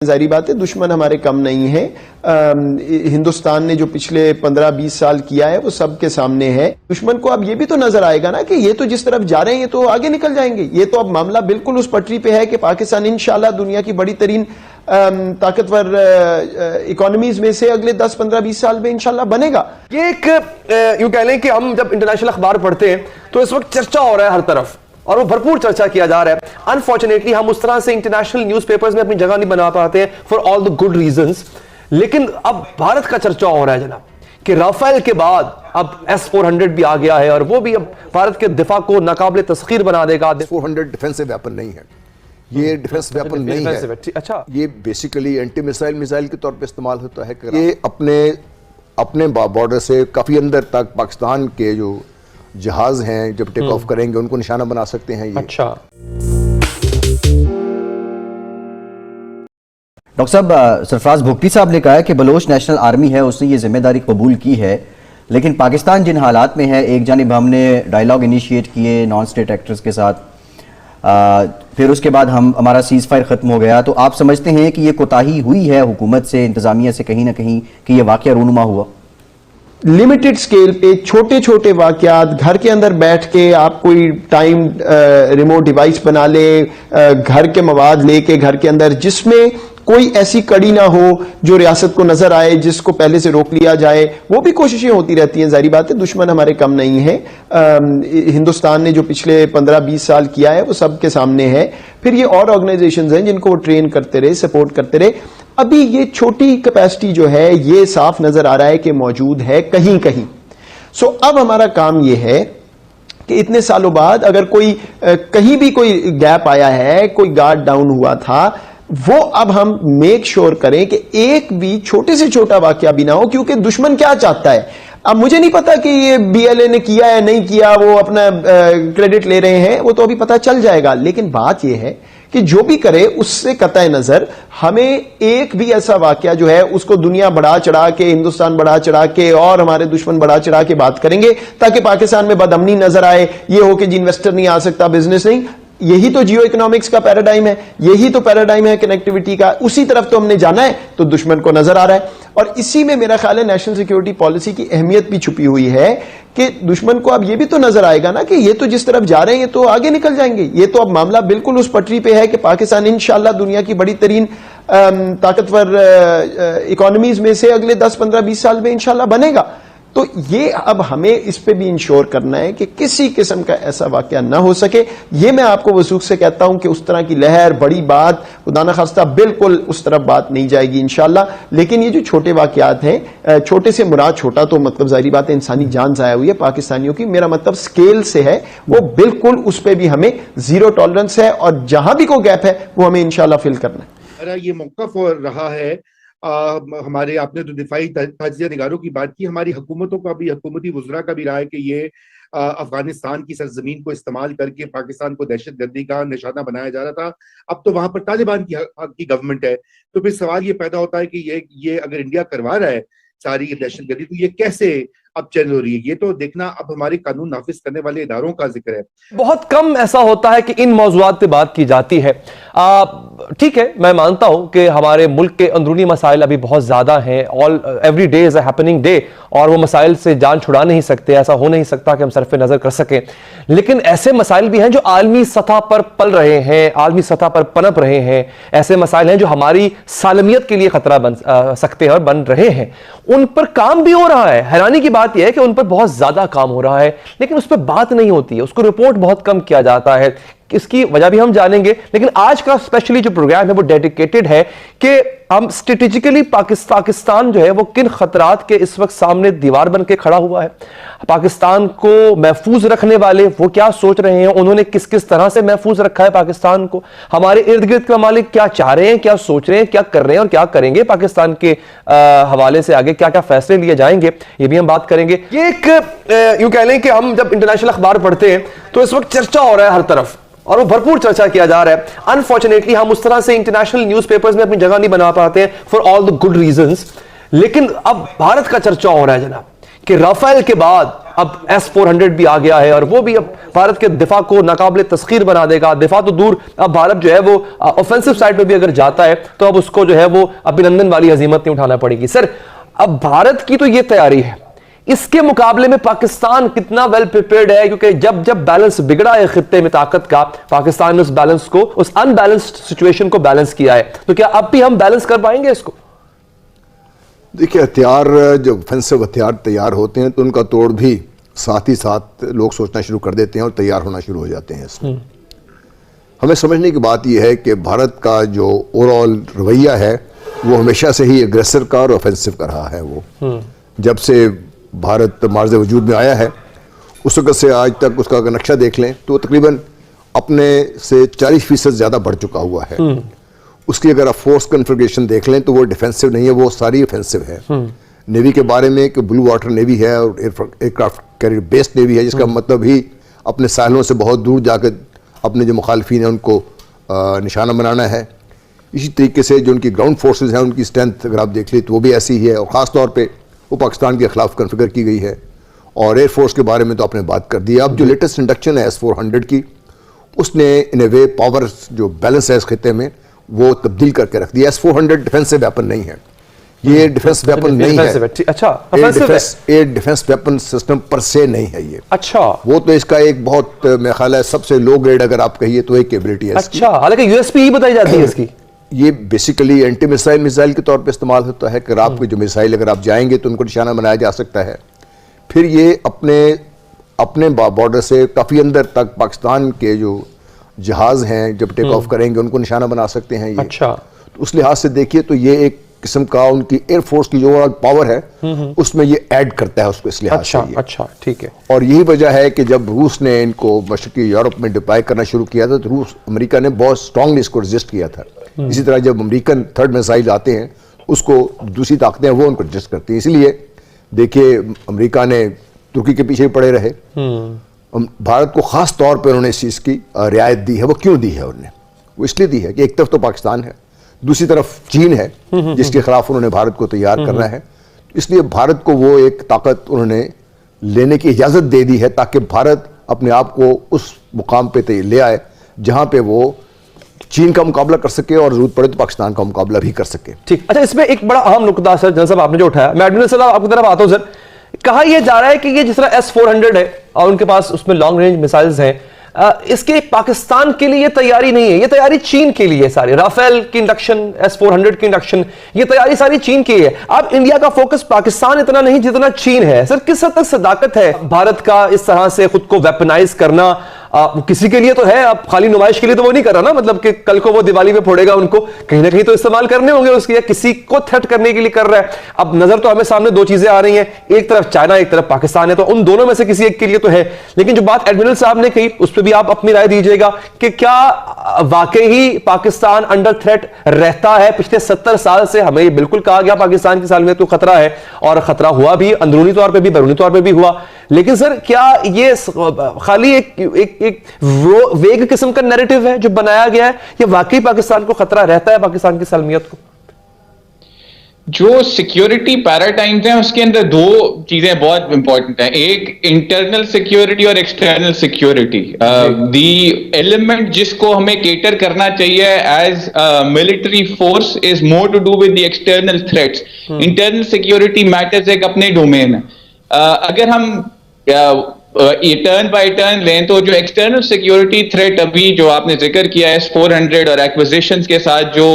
जाहिर बात है दुश्मन हमारे कम नहीं है। हिंदुस्तान ने जो पिछले 15-20 साल किया है वो सबके सामने है। दुश्मन को अब ये भी तो नजर आएगा ना कि ये तो जिस तरफ जा रहे हैं ये तो आगे निकल जाएंगे। ये तो अब मामला बिल्कुल उस पटरी पे है कि पाकिस्तान इंशाल्लाह दुनिया की बड़ी तरीन ताकतवर इकोनॉमीज में से अगले 10-15-20 साल में इंशाल्लाह बनेगा। ये एक यूं कह लें कि हम जब इंटरनेशनल अखबार पढ़ते हैं तो इस वक्त चर्चा हो रहा है हर तरफ और वो भरपूर चर्चा किया जा रहा है। अनफॉर्चुनेटली हम उस तरह से इंटरनेशनल न्यूज़पेपर्स में अपनी जगह नहीं बना पाते हैं for all the good reasons. लेकिन अब भारत का चर्चा हो रहा है जनाब कि राफेल के बाद अब S-400 भी आ गया है और वो भी अब भारत के दिफा को नाकाबिले तस्खीर बना देगा। S-400 डिफेंसिव वेपन नहीं है, ये डिफेंस वेपन नहीं है। अच्छा, ये बेसिकली एंटी मिसाइल के तौर पे इस्तेमाल होता है। ये अपने बॉर्डर से काफी अंदर तक पाकिस्तान के जो जहाज हैं जब टेक ऑफ करेंगे उनको निशाना बना सकते हैं ये। अच्छा डॉक्टर साहब, सरफराज भुगती साहब ने कहा है कि बलोच नेशनल आर्मी है, उसने ये जिम्मेदारी कबूल की है, लेकिन पाकिस्तान जिन हालात में है, एक जानिब हमने डायलॉग इनिशिएट किए नॉन स्टेट एक्टर्स के साथ, फिर उसके बाद हमारा सीज फायर खत्म हो गया, तो आप समझते हैं कि ये कोताही हुई है हुकूमत से, इंतजामिया से कहीं ना कहीं कि ये वाकया रूनुमा हुआ? लिमिटेड स्केल पे छोटे छोटे वाकयात, घर के अंदर बैठ के आप कोई टाइम रिमोट डिवाइस बना ले, घर के मवाद लेके घर के अंदर, जिसमें कोई ऐसी कड़ी ना हो जो रियासत को नजर आए, जिसको पहले से रोक लिया जाए, वो भी कोशिशें होती रहती हैं। जाहिर बात है दुश्मन हमारे कम नहीं है। हिंदुस्तान ने जो पिछले 15-20 साल किया है वो सबके सामने है। फिर ये और ऑर्गेनाइजेशंस हैं जिनको वो ट्रेन करते रहे, सपोर्ट करते रहे। अभी ये छोटी कैपेसिटी जो है ये साफ नजर आ रहा है कि मौजूद है कहीं कहीं। सो अब हमारा काम ये है कि इतने सालों बाद अगर कोई कहीं भी कोई गैप आया है, कोई गार्ड डाउन हुआ था, वो अब हम मेक श्योर करें कि एक भी छोटे से छोटा वाकया भी ना हो, क्योंकि दुश्मन क्या चाहता है। अब मुझे नहीं पता कि ये BLA ने किया है नहीं किया, वो अपना क्रेडिट ले रहे हैं, वो तो अभी पता चल जाएगा। लेकिन बात यह है कि जो भी करे उससे कतई नजर हमें एक भी ऐसा वाकया जो है उसको दुनिया बढ़ा चढ़ा के, हिंदुस्तान बढ़ा चढ़ा के और हमारे दुश्मन बढ़ा चढ़ा के बात करेंगे ताकि पाकिस्तान में बदअमनी नजर आए, ये हो कि जी इन्वेस्टर नहीं आ सकता, बिजनेस नहीं। यही तो जियो इकोनॉमिक्स का पैराडाइम है, यही तो पैराडाइम है कनेक्टिविटी का, उसी तरफ तो हमने जाना है, तो दुश्मन को नजर आ रहा है। और इसी में मेरा ख्याल है नेशनल सिक्योरिटी पॉलिसी की अहमियत भी छुपी हुई है कि दुश्मन को अब ये भी तो नजर आएगा ना कि ये तो जिस तरफ जा रहे हैं ये तो आगे निकल जाएंगे। ये तो अब मामला बिल्कुल उस पटरी पे है कि पाकिस्तान इंशाल्लाह दुनिया की बड़ी तरीन ताकतवर इकोनॉमीज में से अगले 10-15-20 साल में इंशाल्लाह बनेगा। तो ये अब हमें इस पे भी इंश्योर करना है कि किसी किस्म का ऐसा वाकया ना हो सके। ये मैं आपको वसूख से कहता हूं कि उस तरह की लहर, बड़ी बात, खुदा न खास्ता बिल्कुल उस तरफ बात नहीं जाएगी इंशाल्लाह। लेकिन ये जो छोटे वाकयात हैं, छोटे से मुराद छोटा तो मतलब जाहिर बात है इंसानी जान जाया हुई है पाकिस्तानियों की, मेरा मतलब स्केल से है, वो बिल्कुल उस पर भी हमें जीरो टॉलरेंस है और जहां भी कोई गैप है वो हमें इंशाल्लाह फिल करना है। ये मौक़िफ़ रहा है हमारे, आपने तो दिफाई तजिया निगारों की बात की, हमारी हुकूमतों का भी, हुकूमती वज़रा का भी रहा है कि ये अफगानिस्तान की सरजमीन को इस्तेमाल करके पाकिस्तान को दहशतगर्दी का निशाना बनाया जा रहा था। अब तो वहां पर तालिबान की गवर्नमेंट है, तो फिर सवाल ये पैदा होता है कि ये अगर इंडिया करवा रहा है सारी दहशतगर्दी, तो ये कैसे अब चल हो रही है? ये तो देखना अब हमारे कानून नाफिज करने वाले इदारों का जिक्र है। बहुत कम ऐसा होता है कि इन मौज़ूआत पे बात की जाती है। ठीक है, मैं मानता हूं कि हमारे मुल्क के अंदरूनी मसाइल अभी बहुत ज्यादा हैं, every day is a happening day, और वो मसाइल से जान छुड़ा नहीं सकते, ऐसा हो नहीं सकता कि हम सरफ नजर कर सकें। लेकिन ऐसे मसाइल भी हैं जो आलमी सतह पर पल रहे हैं, आलमी सतह पर पनप रहे हैं। ऐसे मसाइल हैं जो हमारी सालमियत के लिए खतरा बन सकते हैं और बन रहे हैं। उन पर काम भी हो रहा है। हैरानी की बात यह है कि उन पर बहुत ज्यादा काम हो रहा है, लेकिन उस पर बात नहीं होती है, उसको रिपोर्ट बहुत कम किया जाता है। इसकी वजह भी हम जानेंगे, लेकिन आज का स्पेशली जो प्रोग्राम है वो डेडिकेटेड है कि हम स्ट्रेटेजिकली पाकिस्तान जो है वो किन खतरात के इस वक्त सामने दीवार बन के खड़ा हुआ है, पाकिस्तान को महफूज रखने वाले वो क्या सोच रहे हैं, उन्होंने किस किस तरह से महफूज रखा है पाकिस्तान को, हमारे इर्द गिर्द के ममालिक क्या चाह रहे हैं, क्या सोच रहे हैं, क्या कर रहे हैं और क्या करेंगे पाकिस्तान के हवाले से, आगे क्या क्या फैसले लिए जाएंगे, ये भी हम बात करेंगे। ये एक यूं कह लें कि हम जब इंटरनेशनल अखबार पढ़ते हैं तो इस वक्त चर्चा हो रहा है हर तरफ और वो भरपूर चर्चा किया जा रहा है। अनफॉर्चुनेटली हम उस तरह से इंटरनेशनल न्यूज़पेपर्स में अपनी जगह नहीं बना पाते हैं for all the good reasons. लेकिन अब भारत का चर्चा हो रहा है जनाब कि राफेल के बाद अब S-400 भी आ गया है और वो भी अब भारत के दिफा को नाकाबिले तस्खीर बना देगा। दिफा तो दूर, अब भारत जो है वो ऑफेंसिव साइड पे भी अगर जाता है तो अब उसको जो है वो अभिनंदन वाली हजीमत नहीं उठाना पड़ेगी। सर, अब भारत की तो ये तैयारी है, इसके मुकाबले में पाकिस्तान कितना वेल प्रिपेयर्ड है? क्योंकि जब जब बैलेंस बिगड़ा है खित्ते में ताकत का, पाकिस्तान ने उस बैलेंस को, उस अनबैलेंस्ड सिचुएशन को बैलेंस किया है, तो क्या अब भी हम बैलेंस कर पाएंगे इसको? देखिए, हथियार जो ऑफेंसिव हथियार तैयार होते हैं तो उनका तोड़ भी साथ ही साथ लोग सोचना शुरू कर देते हैं और तैयार होना शुरू हो जाते हैं इसमें। हमें समझने की बात यह है कि भारत का जो ओवरऑल रवैया है वो हमेशा से ही एग्रेसर का और ऑफेंसिव का रहा है। वो जब से भारत मार्ज़ वजूद में आया है उस वक्त से आज तक उसका अगर नक्शा देख लें तो तकरीबन अपने से 40% ज़्यादा बढ़ चुका हुआ है। उसकी अगर आप फोर्स कन्फिगरेशन देख लें तो वो डिफेंसिव नहीं है, वो सारी ऑफेंसिव है। नेवी के बारे में कि ब्लू वाटर नेवी है और एयरक्राफ्ट कैरियर बेस्ड नेवी है, जिसका मतलब ही अपने साहिलों से बहुत दूर जाकर अपने जो मुखालफिन हैं उनको निशाना बनाना है। इसी तरीके से जो उनकी ग्राउंड फोर्सेज हैं उनकी स्ट्रेंथ अगर आप देख लें तो वो भी ऐसी ही है और ख़ास तौर पे वो पाकिस्तान के खिलाफ कन्फिगर की गई है। और एयरफोर्स के बारे में तो आपने बात कर दी। अब जो लेटेस्ट इंडक्शन है S-400 की, उसने इन ए वे पावर जो बैलेंस है इस खित्ते में वो तब्दील करके रख दिया। S-400 डिफेंसिव वेपन नहीं है, ये डिफेंस वेपन नहीं है। अच्छा, एयर डिफेंस वेपन सिस्टम पर से नहीं है ये। अच्छा, वो तो इसका एक बहुत मेरा ख्याल है सबसे लो ग्रेड अगर आप कहिए तो एक कैपेबिलिटी है। अच्छा, हालांकि यूएसपी ही बताई जाती है इसकी। ये बेसिकली एंटी मिसाइल के तौर पे इस्तेमाल होता है कि आपके जो मिसाइल अगर आप जाएंगे तो उनको निशाना बनाया जा सकता है। फिर ये अपने बॉर्डर से काफ़ी अंदर तक पाकिस्तान के जो जहाज हैं जब टेक ऑफ करेंगे उनको निशाना बना सकते हैं ये। अच्छा, तो उस लिहाज से देखिए तो ये एक किस्म का उनकी एयरफोर्स की जो पावर है उसमें ये ऐड करता है उसको, इस लिहाज से ये। अच्छा, ठीक है। और यही वजह है कि जब रूस ने इनको मशरकी यूरोप में डिप्लॉय करना शुरू किया था तो अमेरिका ने बहुत स्ट्रांगली इसको रजिस्ट किया था। इसी तरह जब अमेरिकन थर्ड मिसाइल आते हैं उसको दूसरी ताकतें वो उनको रजिस्ट करती हैं। इसलिए देखिए अमेरिका ने तुर्की के पीछे पड़े रहे। भारत को खास तौर पर उन्होंने इस चीज़ की रियायत दी है। वो क्यों दी है उन्होंने? वो इसलिए दी है कि एक तरफ तो पाकिस्तान है, दूसरी तरफ चीन है जिसके खिलाफ उन्होंने भारत को तैयार करना है। इसलिए भारत को वो एक ताकत उन्होंने लेने की इजाज़त दे दी है ताकि भारत अपने आप को उस मुकाम पे ले आए जहां पे वो चीन का मुकाबला कर सके और जरूरत पड़े तो पाकिस्तान का मुकाबला भी कर सके। ठीक। अच्छा, इसमें एक बड़ा अहम नुकता सर जनरल साहब आपने जो उठाया, मैं एडमिरल साहब आपकी तरफ आता हूं सर। कहा यह जा रहा है कि ये जिस तरह S-400 है और उनके पास उसमें लॉन्ग रेंज मिसाइल्स हैं, इसके पाकिस्तान के लिए तैयारी नहीं है, ये तैयारी चीन के लिए। सारी राफेल की इंडक्शन, S-400 की इंडक्शन, ये तैयारी सारी चीन की है। अब इंडिया का फोकस पाकिस्तान इतना नहीं जितना चीन है। सर, किस हद तक सदाकत है भारत का इस तरह से खुद को वेपनाइज करना? किसी के लिए तो है, अब खाली नुमाइश के लिए तो वो नहीं कर रहा ना, मतलब कि कल को वो दिवाली में फोड़ेगा, उनको कहीं ना कहीं तो इस्तेमाल करने होंगे उसके, या किसी को थ्रेट करने के लिए कर रहा है। अब नजर तो हमें सामने दो चीजें आ रही हैं, एक तरफ चाइना, एक तरफ पाकिस्तान है, तो उन दोनों में से किसी एक के लिए तो है। लेकिन जो बात एडमिरल साहब ने कही उस पर भी आप अपनी राय दीजिएगा कि क्या वाकई ही पाकिस्तान अंडर थ्रेट रहता है? पिछले 70 साल से हमें बिल्कुल कहा गया पाकिस्तान की सालमियत को खतरा है, और खतरा हुआ भी, अंदरूनी तौर पर भी, बैरूनी तौर पर भी हुआ। लेकिन सर, क्या ये खाली एक वेग किस्म का नैरेटिव है जो बनाया गया है, या वाकई पाकिस्तान को खतरा रहता है, पाकिस्तान की सलामियत को? जो सिक्योरिटी पैराडाइम्स हैं उसके अंदर दो चीजें बहुत इंपॉर्टेंट हैं, एक इंटरनल सिक्योरिटी और एक्सटर्नल सिक्योरिटी। दी एलिमेंट जिसको हमें केटर करना चाहिए as military force is more to do with the external threats. Internal security matters एक अपने डोमेन है। अगर हम टर्न बाय टर्न लें तो जो एक्सटर्नल सिक्योरिटी थ्रेट अभी जो आपने जिक्र किया है S-400 और एक्विजिशंस के साथ जो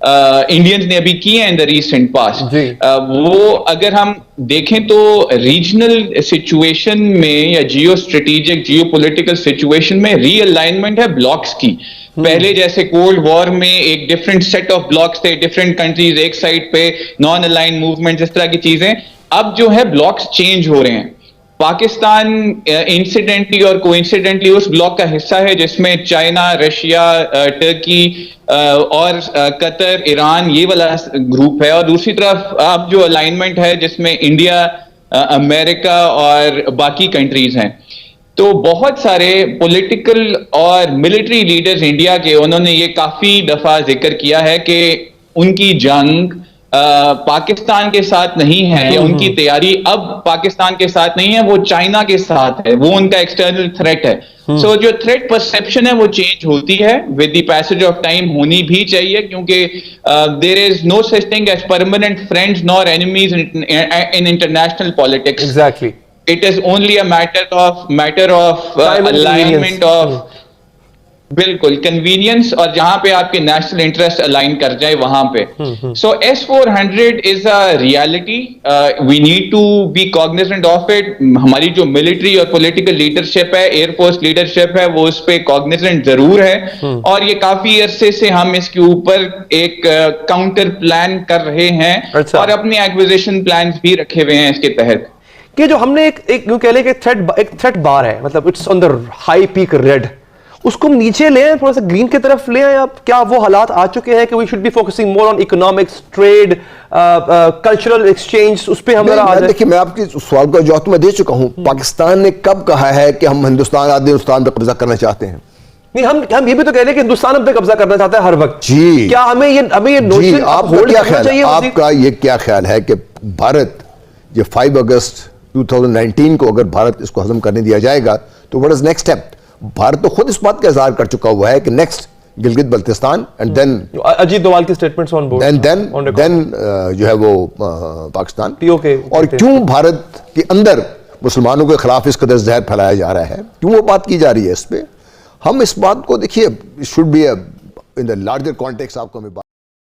इंडियंस ने अभी किए हैं इन द रीसेंट पास्ट, वो अगर हम देखें तो रीजनल सिचुएशन में या जियो स्ट्रेटेजिक जियो पॉलिटिकल सिचुएशन में रीअलाइनमेंट है ब्लॉक्स की। पहले जैसे कोल्ड वॉर में एक डिफरेंट सेट ऑफ ब्लॉक्स थे, डिफरेंट कंट्रीज एक साइड पे, नॉन अलाइन मूवमेंट, इस तरह की चीजें। अब जो है ब्लॉक्स चेंज हो रहे हैं। पाकिस्तान इंसिडेंटली और कोइंसिडेंटली उस ब्लॉक का हिस्सा है जिसमें चाइना, रशिया, टर्की और कतर, ईरान, ये वाला ग्रुप है। और दूसरी तरफ अब जो अलाइनमेंट है जिसमें इंडिया, अमेरिका और बाकी कंट्रीज हैं। तो बहुत सारे पॉलिटिकल और मिलिट्री लीडर्स इंडिया के, उन्होंने ये काफी दफा जिक्र किया है कि उनकी जंग पाकिस्तान के साथ नहीं है, या उनकी तैयारी अब पाकिस्तान के साथ नहीं है, वो चाइना के साथ है, वो उनका एक्सटर्नल थ्रेट है। सो जो थ्रेट परसेप्शन है वो चेंज होती है with the passage of time, होनी भी चाहिए, क्योंकि there is no such thing as permanent friends nor enemies in international politics. Exactly, it is only a matter of alignment of, बिल्कुल, कन्वीनियंस, और जहां पे आपके नेशनल इंटरेस्ट अलाइन कर जाए वहां पे। So S-400 is a reality, we need to be cognizant of it. हमारी जो मिलिट्री और पॉलिटिकल लीडरशिप है, एयरफोर्स लीडरशिप है, वो उस पे कॉग्निजेंट जरूर है, और ये काफी अरसे से हम इसके ऊपर एक काउंटर प्लान कर रहे हैं। अच्छा। और अपने एक्विजिशन प्लान्स भी रखे हुए हैं इसके तहत। कि जो हमने एक यूं कह लें कि एक थ्रेट बार है, मतलब it's on the high peak red, उसको हम नीचे ले आए, थोड़ा सा ग्रीन की तरफ ले आए। अब क्या वो हालात आ चुके हैं कि we should be focusing more on economics, trade, cultural exchange, उस पे हम जरा आ जाए? देखिए, मैं आपके सवाल का जवाब तो मैं दे चुका हूं। पाकिस्तान ने कब कहा है कि हम हिंदुस्तान पे कब्जा करना चाहते हैं? नहीं, हम ये भी तो कह रहे हैं कि हिंदुस्तान अब तक कब्जा करना चाहता है हर वक्त। जी, क्या हमें ये नोशन आपका क्या ख्याल है? आपका ये क्या ख्याल है कि भारत, ये 5 अगस्त 2019 को अगर भारत इसको हजम करने दिया जाएगा तो what is next step? Bharat तो खुद इस बात का इजहार कर चुका हुआ है कि next Gilgit Baltistan and then Ajit Doval की स्टेटमेंट्स ऑन बोर्ड, देन जो है वो पाकिस्तान। POK। और क्यों भारत के अंदर मुसलमानों के खिलाफ इस कदर जहर फैलाया जा रहा है? क्यों वो बात की जा रही है इस पे? हम इस बात को, देखिए, should be in the larger context, आपको हमें